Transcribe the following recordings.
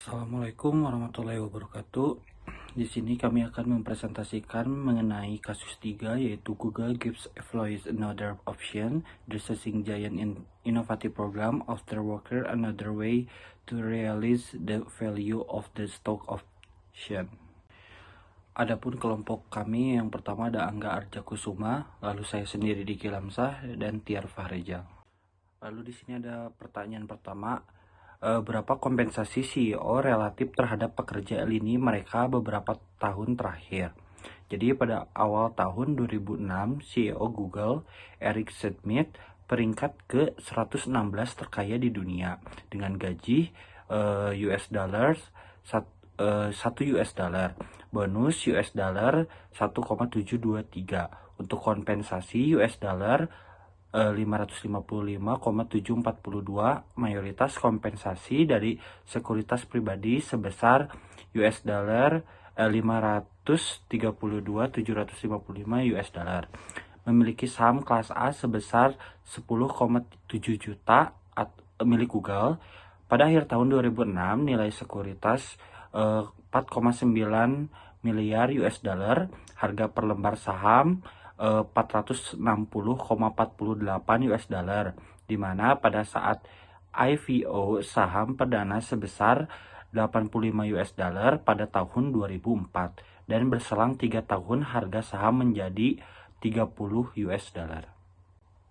Assalamualaikum warahmatullahi wabarakatuh. Di sini kami akan mempresentasikan mengenai kasus 3, yaitu Google gives employees another option, the searching giant innovative program after worker another way to realize the value of the stock option. Adapun kelompok kami yang pertama ada Angga Arja Kusuma, lalu saya sendiri Diki Lamsah dan Tiar Fahreja. Lalu di sini ada pertanyaan pertama. Berapa kompensasi CEO relatif terhadap pekerja lini mereka beberapa tahun terakhir? Jadi pada awal tahun 2006, CEO Google, Eric Schmidt, peringkat ke 116 terkaya di dunia dengan gaji US dollars 1 US dollar, bonus US dollar 1,723, untuk kompensasi US dollar 555,742, mayoritas kompensasi dari sekuritas pribadi sebesar US dollar 532,755 US dollar. Memiliki saham kelas A sebesar 10,7 juta milik Google. Pada akhir tahun 2006, nilai sekuritas 4,9 miliar US dollar, harga per lembar saham 460,48 US dollar, di mana pada saat IPO saham perdana sebesar 85 US dollar pada tahun 2004, dan berselang 3 tahun harga saham menjadi 30 US dollar.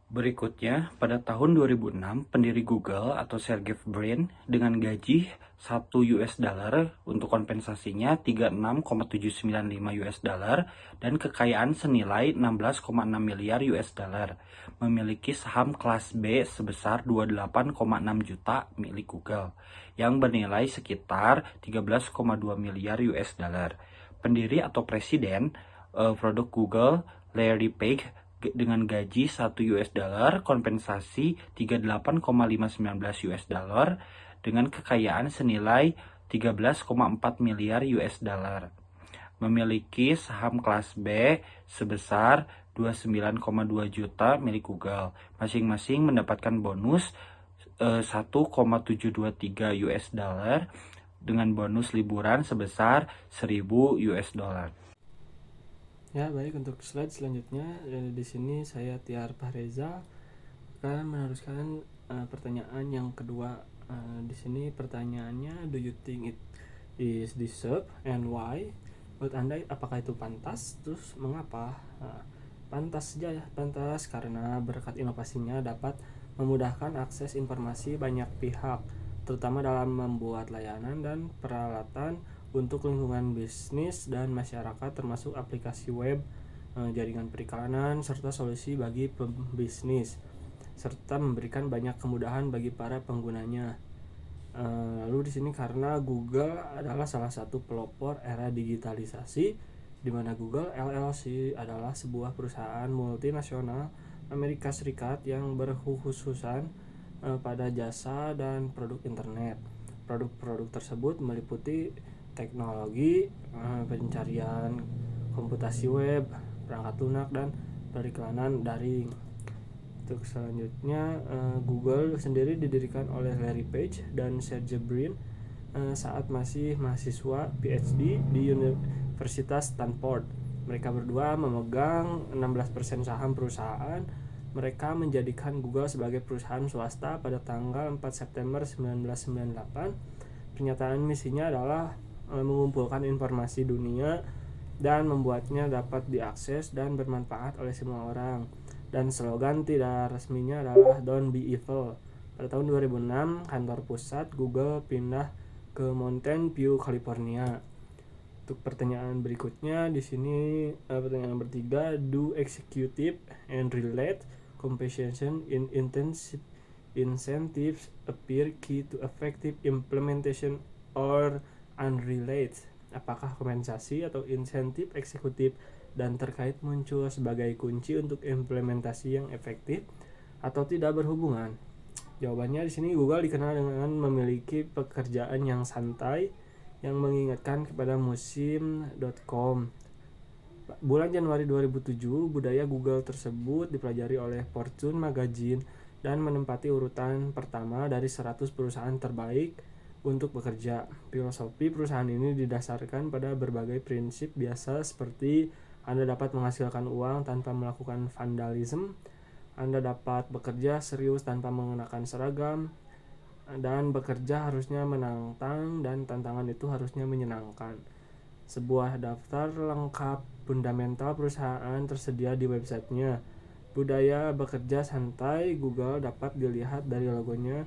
Berikutnya, pada tahun 2006, pendiri Google atau Sergey Brin dengan gaji 1 US dollar, untuk kompensasinya 36,795 US dollar, dan kekayaan senilai 16,6 miliar US dollar, memiliki saham kelas B sebesar 28,6 juta milik Google, yang bernilai sekitar 13,2 miliar US dollar. Pendiri atau presiden produk Google, Larry Page, dengan gaji 1 US dollar, kompensasi 38,519 US dollar, dengan kekayaan senilai 13,4 miliar US dollar. Memiliki saham kelas B sebesar 29,2 juta milik Google. Masing-masing mendapatkan bonus 1,723 US dollar, dengan bonus liburan sebesar 1000 US dollar. Ya, baik, untuk slide selanjutnya di sini saya Tiar Fahreza akan meneruskan pertanyaan yang kedua. Di sini pertanyaannya, do you think it is deserved and why? Menurut Anda apakah itu pantas? Terus mengapa? Pantas saja ya, pantas karena berkat inovasinya dapat memudahkan akses informasi banyak pihak, terutama dalam membuat layanan dan peralatan untuk lingkungan bisnis dan masyarakat, termasuk aplikasi web, jaringan periklanan, serta solusi bagi pembisnis, serta memberikan banyak kemudahan bagi para penggunanya. Lalu di sini karena Google adalah salah satu pelopor era digitalisasi, di mana Google LLC adalah sebuah perusahaan multinasional Amerika Serikat yang berkhususan pada jasa dan produk internet. Produk-produk tersebut meliputi teknologi, pencarian, komputasi web, perangkat lunak, dan periklanan daring. Untuk selanjutnya, Google sendiri didirikan oleh Larry Page dan Sergey Brin saat masih mahasiswa PhD di Universitas Stanford. Mereka berdua memegang 16% saham perusahaan. Mereka menjadikan Google sebagai perusahaan swasta pada tanggal 4 September 1998. Pernyataan misinya adalah mengumpulkan informasi dunia dan membuatnya dapat diakses dan bermanfaat oleh semua orang. Dan slogan tidak resminya adalah Don't Be Evil. Pada tahun 2006, kantor pusat Google pindah ke Mountain View, California. Untuk pertanyaan berikutnya, di sini pertanyaan nomor 3, do executive and relate compensation in incentives appear key to effective implementation or unrelated? Apakah kompensasi atau insentif eksekutif dan terkait muncul sebagai kunci untuk implementasi yang efektif atau tidak berhubungan? Jawabannya di sini, Google dikenal dengan memiliki pekerjaan yang santai yang mengingatkan kepada musim.com. Bulan Januari 2007, budaya Google tersebut dipelajari oleh Fortune Magazine dan menempati urutan pertama dari 100 perusahaan terbaik untuk bekerja. Filosofi perusahaan ini didasarkan pada berbagai prinsip biasa seperti Anda dapat menghasilkan uang tanpa melakukan vandalisme, Anda dapat bekerja serius tanpa mengenakan seragam, dan bekerja harusnya menantang dan tantangan itu harusnya menyenangkan. Sebuah daftar lengkap fundamental perusahaan tersedia di websitenya. Budaya bekerja santai Google dapat dilihat dari logonya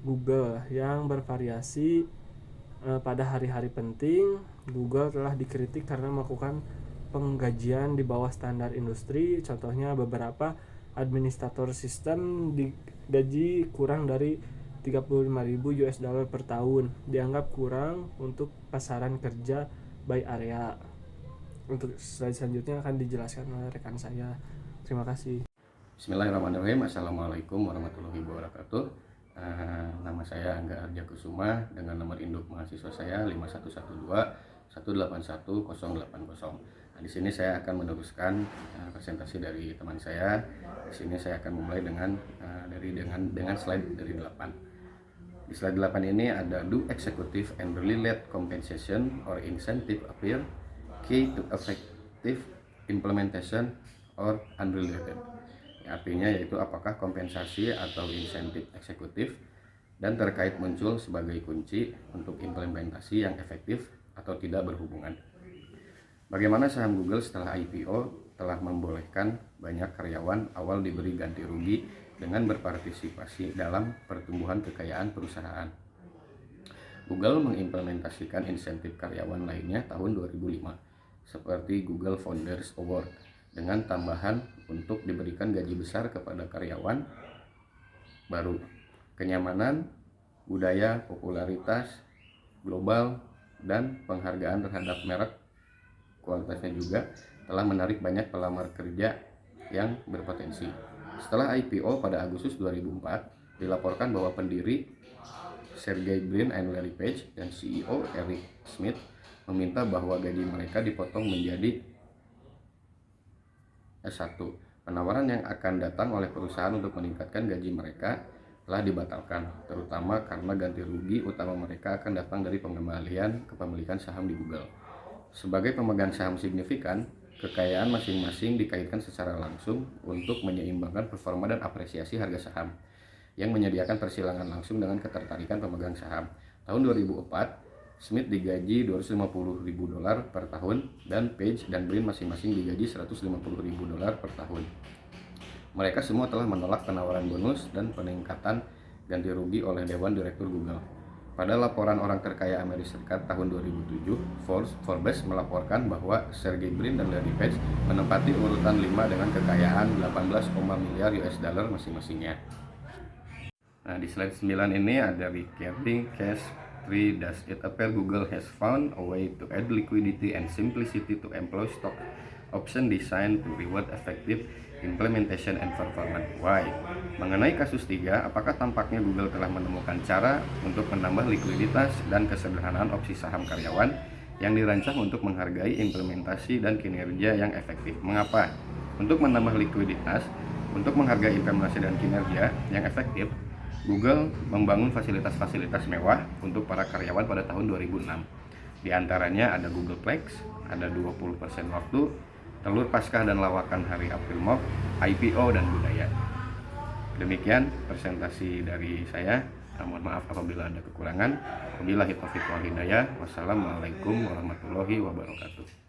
Google yang bervariasi. Pada hari-hari penting, Google telah dikritik karena melakukan penggajian di bawah standar industri. Contohnya, beberapa administrator sistem digaji kurang dari 35.000 US dollar per tahun, dianggap kurang untuk pasaran kerja by area. Untuk slide selanjutnya akan dijelaskan oleh rekan saya. Terima kasih. Bismillahirrahmanirrahim. Assalamualaikum warahmatullahi wabarakatuh. Nama saya Angga Arja Kusuma dengan nomor induk mahasiswa saya 5112181080. Nah, di sini saya akan meneruskan presentasi dari teman saya. Di sini saya akan memulai dengan slide dari 8. Di slide 8 ini ada do executive and related compensation or incentive appear key to effective implementation or unrelated. Artinya yaitu apakah kompensasi atau insentif eksekutif dan terkait muncul sebagai kunci untuk implementasi yang efektif atau tidak berhubungan. Bagaimana saham Google setelah IPO telah membolehkan banyak karyawan awal diberi ganti rugi dengan berpartisipasi dalam pertumbuhan kekayaan perusahaan. Google mengimplementasikan insentif karyawan lainnya tahun 2005 seperti Google Founders Award dengan tambahan untuk diberikan gaji besar kepada karyawan baru, kenyamanan, budaya, popularitas global, dan penghargaan terhadap merek. Kualitasnya juga telah menarik banyak pelamar kerja yang berpotensi. Setelah IPO pada Agustus 2004, dilaporkan bahwa pendiri Sergey Brin and Larry Page dan CEO Eric Schmidt meminta bahwa gaji mereka dipotong menjadi S1. Penawaran yang akan datang oleh perusahaan untuk meningkatkan gaji mereka telah dibatalkan, terutama karena ganti rugi utama mereka akan datang dari pengembalian kepemilikan saham di Google. Sebagai pemegang saham signifikan, kekayaan masing-masing dikaitkan secara langsung untuk menyeimbangkan performa dan apresiasi harga saham, yang menyediakan persilangan langsung dengan ketertarikan pemegang saham. Tahun 2004, Smith digaji $250.000 per tahun dan Page dan Brin masing-masing digaji $150.000 per tahun. Mereka semua telah menolak penawaran bonus dan peningkatan ganti rugi oleh Dewan Direktur Google. Pada laporan orang terkaya Amerika Serikat tahun 2007, Forbes melaporkan bahwa Sergey Brin dan Larry Page menempati urutan 5 dengan kekayaan 18, miliar US dollar masing-masingnya. Nah, di slide 9 ini ada regarding cash 3. Does it appear Google has found a way to add liquidity and simplicity to employ stock option designed to reward effective implementation and performance? Why? Mengenai kasus 3, apakah tampaknya Google telah menemukan cara untuk menambah likuiditas dan kesederhanaan opsi saham karyawan yang dirancang untuk menghargai implementasi dan kinerja yang efektif? Mengapa? Untuk menambah likuiditas, untuk menghargai implementasi dan kinerja yang efektif, Google membangun fasilitas-fasilitas mewah untuk para karyawan pada tahun 2006. Di antaranya ada Googleplex, ada 20% waktu, telur Paskah dan lawakan hari April Mop, IPO, dan budaya. Demikian presentasi dari saya. Mohon maaf apabila ada kekurangan. Wabillahi taufiq wal hidayah. Wassalamualaikum warahmatullahi wabarakatuh.